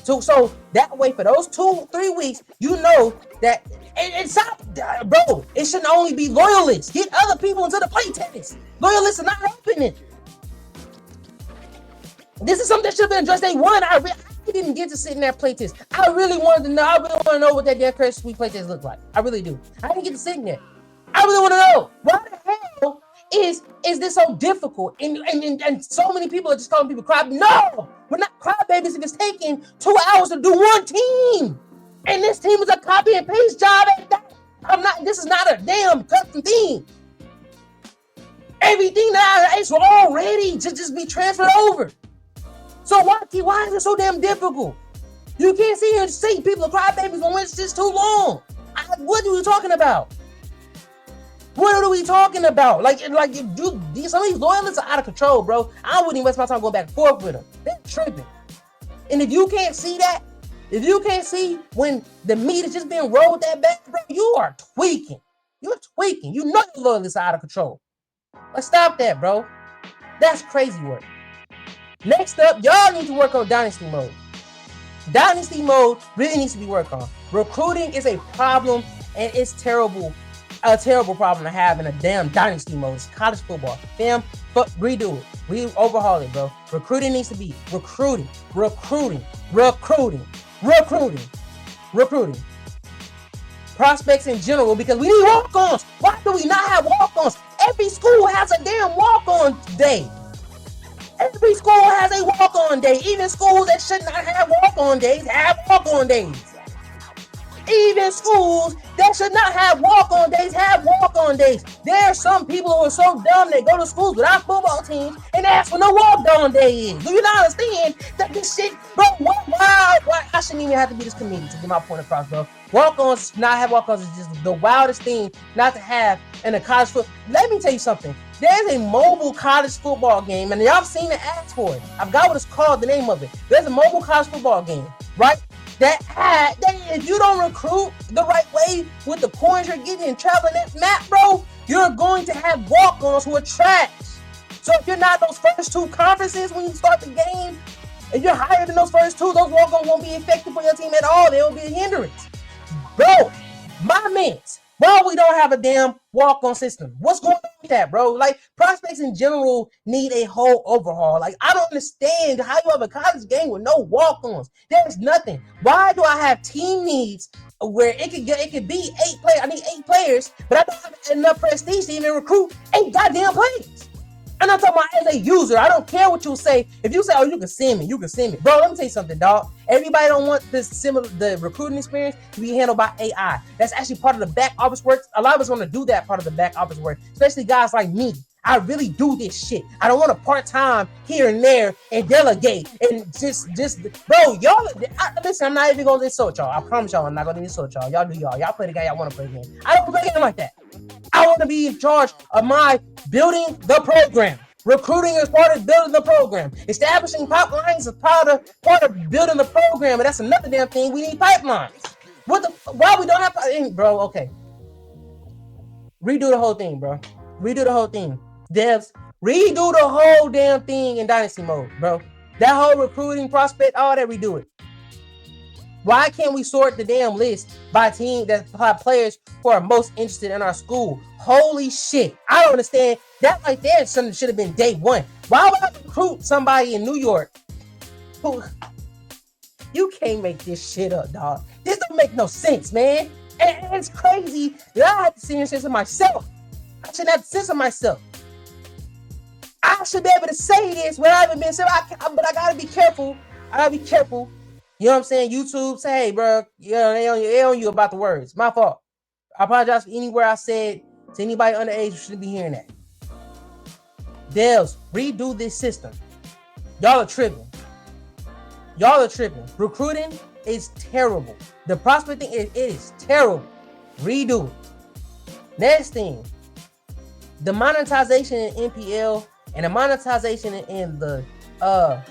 So that way for those 2-3 weeks, you know that it's not, bro, it shouldn't only be loyalists. Get other people into the playtest. Loyalists are not helping it. This is something that should have been addressed day one. I didn't get to sit in that playtest. I really wanted to know. I really want to know what that damn creation suite playtest looked like. I really do. I didn't get to sit in there. I really want to know why the hell is this so difficult? And so many people are just calling people cry. No, we're not crybabies if it's taking 2 hours to do one team. And this team is a copy and paste job at that. This is not a damn custom team. Everything that is already to just be transferred over. So why is it so damn difficult? You can't sit here and say people are crybabies when it's just too long. What are we talking about? What are we talking about? Like some of these loyalists are out of control, bro. I wouldn't even waste my time going back and forth with them. They're tripping. And if you can't see that, if you can't see when the meat is just being rolled that back, bro, you are tweaking. You're tweaking. You know your loyalists are out of control. Let's stop that, bro. That's crazy work. Next up, y'all need to work on Dynasty mode. Dynasty mode really needs to be worked on. Recruiting is a problem, and it's terrible. A terrible problem to have in a damn Dynasty mode. It's college football. Fam, but redo it. Overhaul it, bro. Recruiting needs to be recruiting. Prospects in general, because we need walk-ons. Why do we not have walk-ons? Every school has a damn walk-on day. Every school has a walk-on day. Even schools that should not have walk-on days have walk-on days. Even schools that should not have walk-on days have walk-on days. There are some people who are so dumb they go to schools without football teams and ask for no walk-on day is. Do you not understand that this shit, bro? Why? I shouldn't even have to be this comedian to get my point across, bro. Walk-ons, not have walk-ons is just the wildest thing not to have in a college football. Let me tell you something. There's a mobile college football game, and y'all seen the ads for it. I've got what it's called, the name of it. There's a mobile college football game, right? That if you don't recruit the right way with the coins you're getting and traveling that map, bro, you're going to have walk-ons who are trash. So if you're not those first two conferences when you start the game, if you're higher than those first two, those walk-ons won't be effective for your team at all. They will be a hindrance. Bro, my mans, why we don't have a damn walk-on system? What's going on with that, bro? Like, prospects in general need a whole overhaul. Like, I don't understand how you have a college game with no walk-ons. There's nothing. Why do I have team needs where it could be 8 players? I need 8 players, but I don't have enough prestige to even recruit 8 goddamn players. And I'm talking about as a user. I don't care what you say. If you say, oh, you can send me, you can send me. Bro, let me tell you something, dog. Everybody don't want the recruiting experience to be handled by AI. That's actually part of the back office work. A lot of us want to do that part of the back office work, especially guys like me. I really do this shit. I don't want to part-time here and there and delegate and just, bro, y'all, listen, I'm not even going to insult y'all. I promise y'all I'm not going to insult y'all. Y'all do y'all. Y'all play the game y'all want to play the game. I don't play the game like that. I want to be in charge of my building the program. Recruiting is part of building the program. Establishing pipelines is part of building the program, and that's another damn thing. We need pipelines. Why we don't have, bro? Okay, redo the whole thing, bro. Redo the whole thing. Devs, redo the whole damn thing in Dynasty mode, bro. That whole recruiting prospect, all that, redo it. Why can't we sort the damn list by team by players who are most interested in our school? Holy shit. I don't understand. That right there should have been day one. Why would I recruit somebody in New York who... You can't make this shit up, dog. This don't make no sense, man. And it's crazy that I have to sit here and censor myself. I shouldn't have to censor myself. I should be able to say this without even being said, but I gotta be careful. I gotta be careful. You know what I'm saying? YouTube say, hey, bro, you know, they on you about the words. My fault. I apologize for anywhere I said to anybody underage who shouldn't be hearing that. Devs, redo this system. Y'all are tripping. Y'all are tripping. Recruiting is terrible. The prospecting, it is terrible. Redo it. Next thing, the monetization in NPL and the monetization in the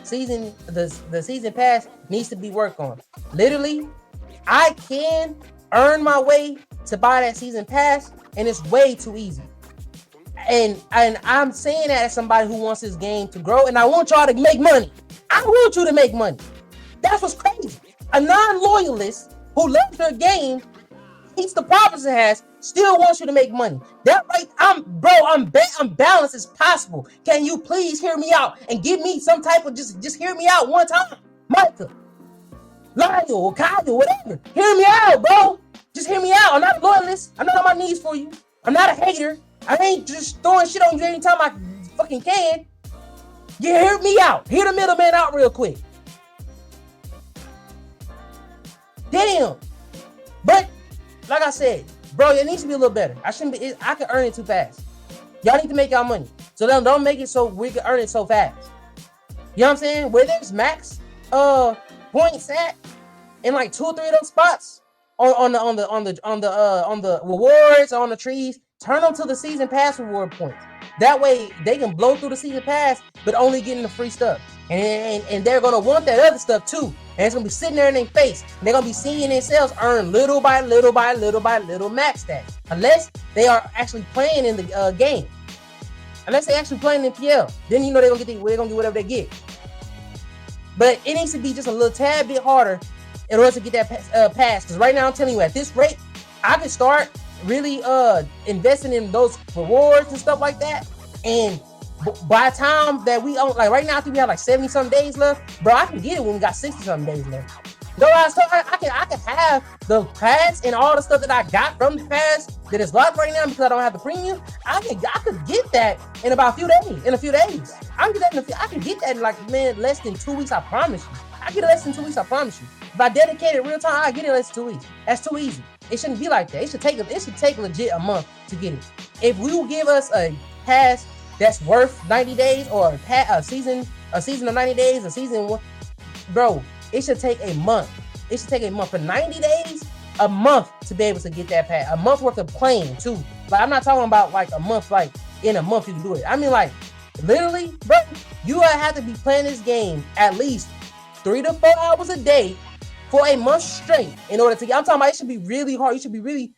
season pass needs to be worked on. Literally, I can earn my way to buy that season pass, and it's way too easy. And I'm saying that as somebody who wants this game to grow, and I want y'all to make money. I want you to make money. That's what's crazy. A non-loyalist who loves their game, hates the profits it has, still wants you to make money. That right, I'm balanced as possible. Can you please hear me out and give me some type of just hear me out one time, Micah, Lionel, Kyle, whatever. Hear me out, bro. Just hear me out. I'm not a loyalist. I'm not on my knees for you. I'm not a hater. I ain't just throwing shit on you anytime I fucking can. You hear me out. Hear the middleman out real quick. Damn. But like I said, bro, it needs to be a little better. I can earn it too fast. Y'all need to make y'all money. So don't make it so we can earn it so fast. You know what I'm saying? Where there's max points at in like 2 or 3 of those spots on the rewards on the trees, turn them to the season pass reward points. That way they can blow through the season pass, but only getting the free stuff. And they're gonna want that other stuff too. And it's gonna be sitting there in their face. And they're gonna be seeing themselves earn little by little max stats. Unless they are actually playing in the game. Unless they actually playing in PL. Then you know they're gonna get whatever they get. But it needs to be just a little tad bit harder in order to get that pass. Because right now I'm telling you, at this rate, I can start really investing in those rewards and stuff like that. And by the time that we own, like right now, I think we have like 70 some days left, bro. I can get it when we got 60 some days left. No, I can have the pass and all the stuff that I got from the pass that is locked right now because I don't have the premium. I could get that in about a few days. I can get that in like, man, less than 2 weeks. I promise you. I get it less than 2 weeks. I promise you. If I dedicate it real time, I get it less than 2 weeks. That's too easy. It shouldn't be like that. It should take legit a month to get it. If we will give us a pass that's worth 90 days or a season of 90 days, a season one, bro, it should take a month. It should take a month for 90 days, a month to be able to get that pass. A month worth of playing too. Like I'm not talking about like a month, like in a month you can do it. I mean like literally, bro, you have to be playing this game at least 3 to 4 hours a day for a month straight in order to get. I'm talking about it should be really hard. You should be really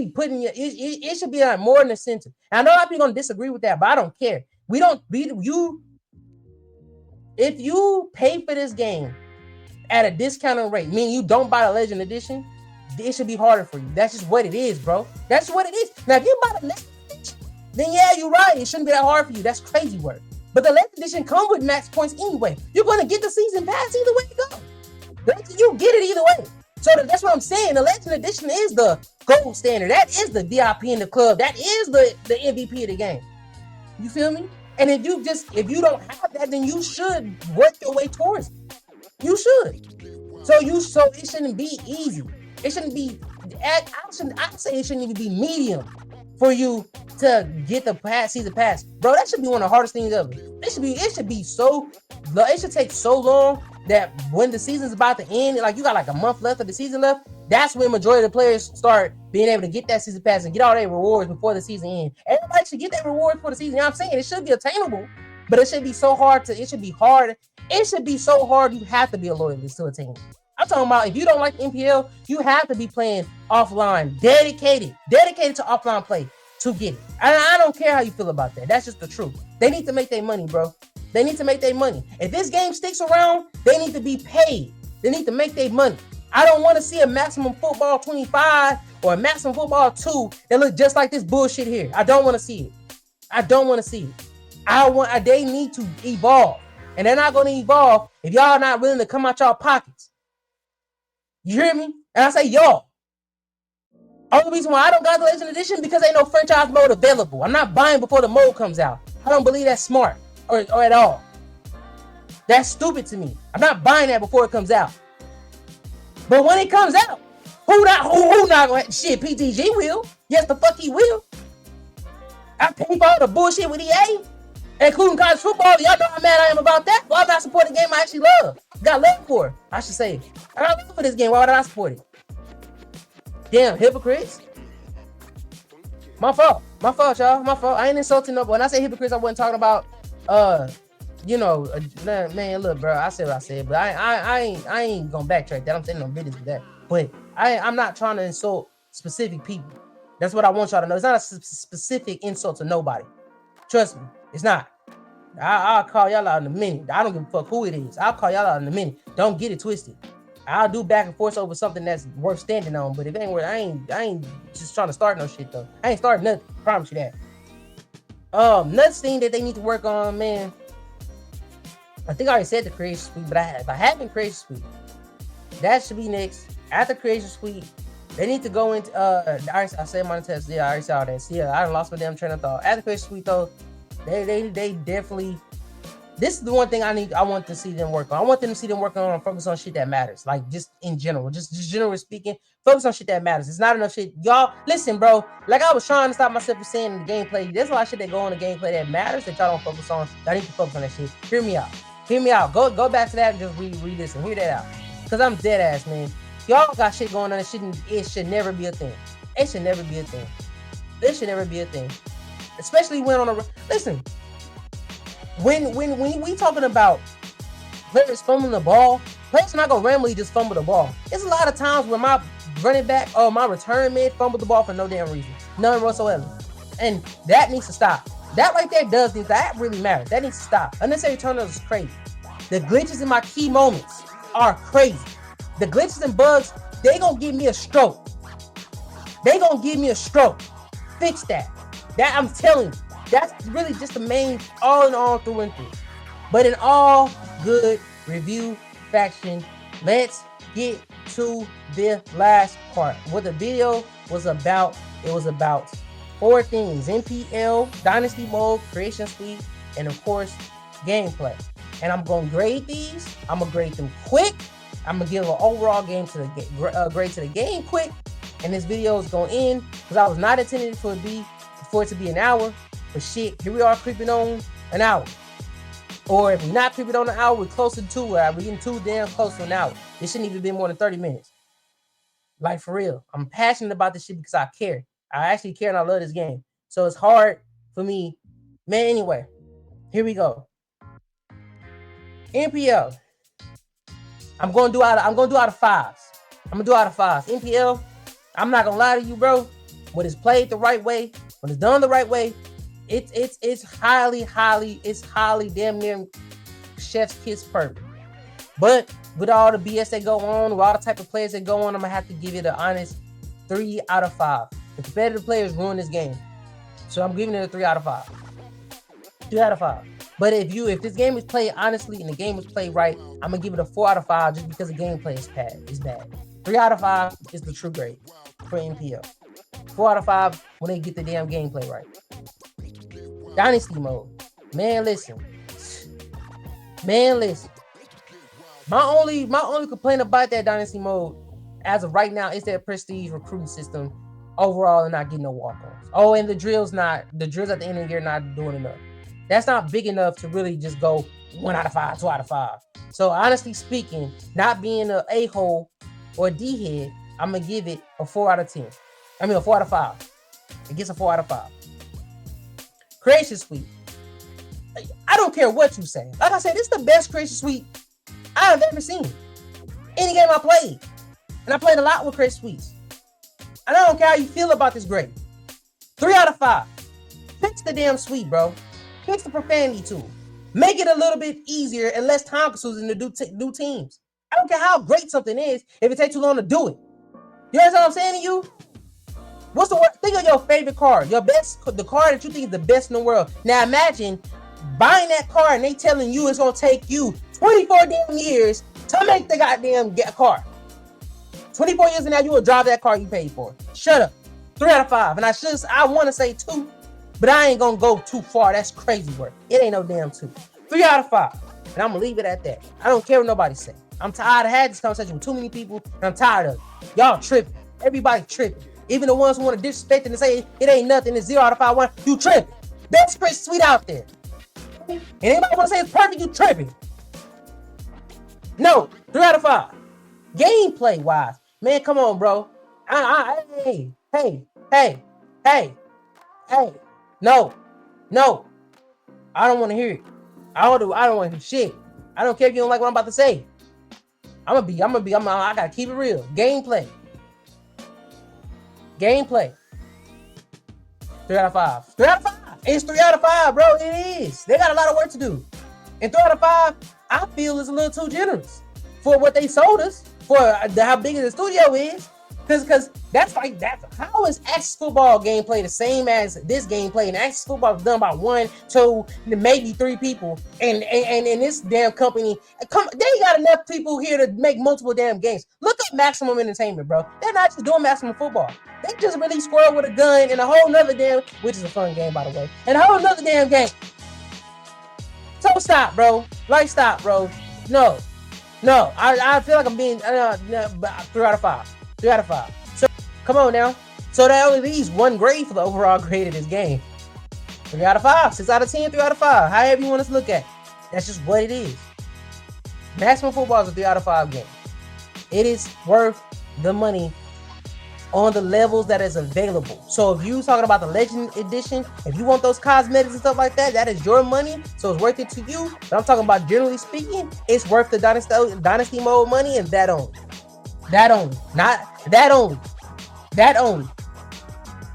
putting it should be like more than incentive. And I know a lot of people gonna disagree with that, but I don't care. If you pay for this game at a discounted rate, meaning you don't buy the Legend Edition, it should be harder for you. That's just what it is, bro. That's what it is. Now, if you buy the Legend Edition, then yeah, you're right. It shouldn't be that hard for you. That's crazy work. But the Legend Edition come with max points anyway. You're gonna get the season pass either way you go. You get it either way. So that's what I'm saying. The Legend Edition is the gold standard. That is the VIP in the club. That is the MVP of the game. You feel me? And if you don't have that, then you should work your way towards it. You should. So it shouldn't be easy. It shouldn't be. I'd say it shouldn't even be medium for you to get the season pass, bro. That should be one of the hardest things ever. It should be so. It should take so long that when the season's about to end, like you got like a month left of the season left, that's when majority of the players start being able to get that season pass and get all their rewards before the season ends. Everybody should get their rewards for the season. You know what I'm saying? It should be attainable, but it should be so hard to. It should be hard. It should be so hard. You have to be a loyalist to a team. I'm talking about if you don't like NPL, you have to be playing offline, dedicated to offline play to get it. I don't care how you feel about that. That's just the truth. They need to make their money, bro. They need to make their money. If this game sticks around, they need to be paid. They need to make their money. I don't want to see a maximum football 25 or a maximum football 2 that look just like this bullshit here. I don't want to see it. I don't want to see it. They need to evolve. And they're not going to evolve if y'all not willing to come out y'all pockets. You hear me? And I say y'all. Only reason why I don't got the Legend Edition because ain't no franchise mode available. I'm not buying before the mode comes out. I don't believe that's smart or at all. That's stupid to me. I'm not buying that before it comes out. But when it comes out, who not gonna shit? PTG will. Yes, the fuck he will. I pay for all the bullshit with EA, including college football. Y'all know how mad I am about that. Why would I support a game I actually love? Got love for, I should say. I got love for this game. Why would I support it? Damn, hypocrites. My fault, y'all. My fault. I ain't insulting nobody. When I say hypocrites, I wasn't talking about, man, look, bro. I said what I said, but I ain't gonna backtrack that. I'm saying no business with that. But I'm not trying to insult specific people. That's what I want y'all to know. It's not a specific insult to nobody. Trust me, it's not. I'll call y'all out in a minute. I don't give a fuck who it is. I'll call y'all out in a minute. Don't get it twisted. I'll do back and forth over something that's worth standing on. But if it ain't worth, I ain't just trying to start no shit though. I ain't starting nothing. Promise you that. Another thing that they need to work on, man. I think I already said the Creation Suite, but if I haven't Creation Suite, that should be next. After Creation Suite, they need to go into I said my test. Yeah, I already saw that. See, I lost my damn train of thought. After Creation Suite though, they definitely. This is the one thing I want to see them work on. I want them to see them working on focus on shit that matters. Like just in general, just generally speaking, focus on shit that matters. It's not enough shit. Y'all, listen, bro. Like I was trying to stop myself from saying in the gameplay, there's a lot of shit that go on the gameplay that matters that y'all don't focus on. Y'all need to focus on that shit. Hear me out. Hear me out. Go back to that and just read this and hear that out. Cause I'm dead ass, man. Y'all got shit going on. It should never be a thing. It should never be a thing. It should never be a thing. Especially when on a listen. When we talking about players fumbling the ball, players not gonna randomly just fumble the ball. There's a lot of times where my running back or my return mid fumbled the ball for no damn reason, none whatsoever, and that needs to stop. That right there that really matters. That needs to stop. Unnecessary turnovers is crazy. The glitches in my key moments are crazy. The glitches and bugs, they gonna give me a stroke. Fix that. That I'm telling you. That's really just the main all in all through and through. But in all good review faction, let's get to the last part. What the video was about, it was about 4 things: NPL, Dynasty Mode, Creation Suite, and of course, gameplay. And I'm going to grade these. I'm going to grade them quick. I'm going to give an overall grade to the game quick. And this video is going to end because I was not intending for it to be an hour. But shit, here we are creeping on an hour. Or if we're not creeping on an hour, we're closer to 2 hours. We're getting too damn close to an hour. It shouldn't even be more than 30 minutes. Like, for real. I'm passionate about this shit because I care. I actually care and I love this game. So it's hard for me. Man, anyway, here we go. NPL. I'm gonna do out of 5s. NPL, I'm not gonna lie to you, bro. When it's played the right way, when it's done the right way, it's highly damn near chef's kiss perfect. But with all the BS that go on, with all the type of players that go on, I'm gonna have to give it an honest 3 out of 5. The competitive players ruin this game, so I'm giving it a 3 out of 5. 3 out of 5. But if this game is played honestly and the game is played right, I'm gonna give it a 4 out of 5 just because the gameplay is bad. 3 out of 5 is the true grade for NPL. 4 out of 5 when they get the damn gameplay right. Dynasty mode. Man, listen. Man, listen. My only complaint about that dynasty mode as of right now is that prestige recruiting system overall and not getting no walk-ons. Oh, and the drills at the end of the year not doing enough. That's not big enough to really just go 1 out of 5, 2 out of 5. So honestly speaking, not being an a-hole or a d-head, I'm gonna give it a 4 out of 10. I mean a 4 out of 5. It gets a 4 out of 5. Creation Suite. I don't care what you say. Like I said, this is the best Creation Suite I've ever seen. Any game I played. And I played a lot with Creation Suites. And I don't care how you feel about this grade. 3 out of 5. Fix the damn suite, bro. Fix the profanity tool. Make it a little bit easier and less time consuming to do teams. I don't care how great something is if it takes too long to do it. You understand what I'm saying to you? What's the word? Think of your favorite card. The card that you think is the best in the world. Now imagine buying that card and they telling you it's going to take you 24 damn years to make the goddamn car. 24 years from now, you will drive that car you paid for. Shut up. 3 out of 5. And I want to say 2, but I ain't going to go too far. That's crazy work. It ain't no damn 2. 3 out of 5. And I'm going to leave it at that. I don't care what nobody say. I'm tired of having this conversation with too many people, and I'm tired of it. Y'all tripping. Everybody tripping. Even the ones who want to disrespect and say it ain't nothing, it's 0 out of 5, 1, you tripping. Best Chris Sweet out there. And anybody want to say it's perfect, you tripping. No, 3 out of 5. Gameplay wise, man, come on, bro. Hey. No. I don't want to hear it. I don't want to hear shit. I don't care if you don't like what I'm about to say. I gotta keep it real. Gameplay. 3 out of 5. 3 out of 5. It's 3 out of 5, bro. It is. They got a lot of work to do. And 3 out of 5, I feel is a little too generous for what they sold us, for how big the studio is. Because that's how is Axis Football gameplay the same as this gameplay? And Axis Football is done by 1, 2, maybe 3 people. And this damn company, they got enough people here to make multiple damn games. Look at Maximum Entertainment, bro. They're not just doing Maximum Football. They just released Squirrel with a Gun and a whole nother damn, which is a fun game, by the way, and a whole nother damn game. So stop, bro. Stop, bro. No. I feel like I'm being 3 out of 5. 3 out of 5. So come on now. So that only leaves 1 grade for the overall grade of this game. 3 out of 5, 6 out of 10, 3 out of 5. However you want us to look at it. That's just what it is. Maximum Football is a 3 out of 5 game. It is worth the money on the levels that is available. So if you talking about the Legend Edition, if you want those cosmetics and stuff like that, that is your money. So it's worth it to you. But I'm talking about generally speaking, it's worth the Dynasty mode money and that only. That only. Not that only. That only.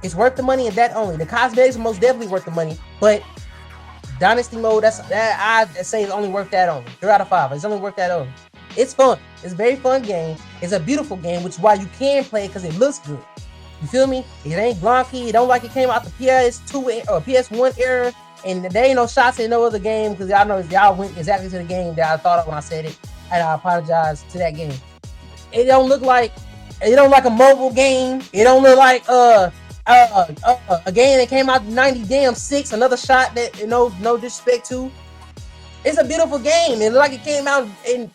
It's worth the money and that only. The cosmetics are most definitely worth the money, but Dynasty mode, I say it's only worth that only. 3 out of 5. It's only worth that only. It's fun. It's a very fun game. It's a beautiful game, which is why you can play it because it looks good. You feel me? It ain't glonky. It don't like it came out the PS2 or PS1 era, and there ain't no shots in no other game because y'all know y'all went exactly to the game that I thought of when I said it, and I apologize to that game. It don't look like a mobile game. It don't look like a game that came out 96. Another shot that no disrespect to. It's a beautiful game. It looked like it came out in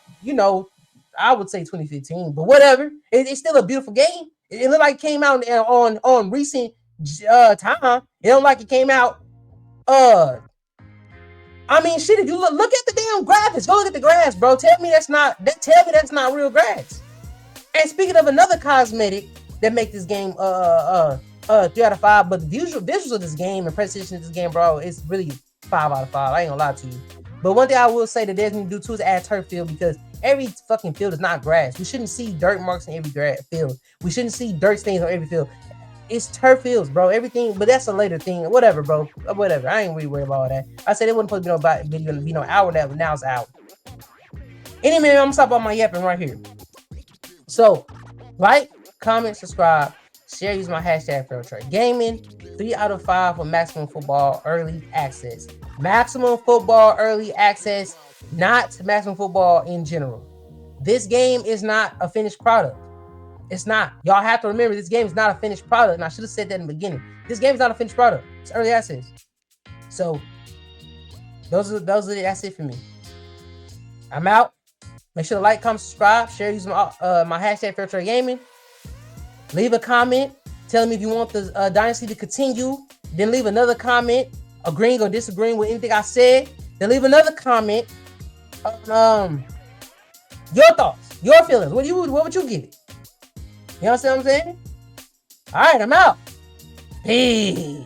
I would say 2015, but whatever. It's still a beautiful game. It looked like it came out on recent time. It don't like it came out. Shit. If you look at the damn graphics, go look at the grass, bro. Tell me that's not real grass. And speaking of another cosmetic that make this game 3 out of 5, but the visuals of this game and presentation of this game, bro, it's really 5 out of 5. I ain't gonna lie to you. But one thing I will say that there's need to do too is add turf field, because every fucking field is not grass. We shouldn't see dirt marks in every field. We shouldn't see dirt stains on every field. It's turf fields, bro. Everything, but that's a later thing. Whatever, bro. Whatever. I ain't really worried about all that. I said it wasn't supposed to be no hour that, but now it's out. Anyway, I'm gonna stop on my yapping right here. So, like, comment, subscribe, share, use my hashtag FairTrade Gaming. 3 out of 5 for Maximum Football Early Access. Maximum Football Early Access, not Maximum Football in general. This game is not a finished product. It's not. Y'all have to remember, this game is not a finished product. And I should have said that in the beginning. This game is not a finished product. It's early access. So, That's it for me. I'm out. Make sure to like, comment, subscribe, share, use my hashtag Fair Trade Gaming. Leave a comment telling me if you want the dynasty to continue. Then leave another comment agreeing or disagreeing with anything I said. Then leave another comment. Your thoughts, your feelings. What would you give it? You understand what I'm saying? All right, I'm out. Peace.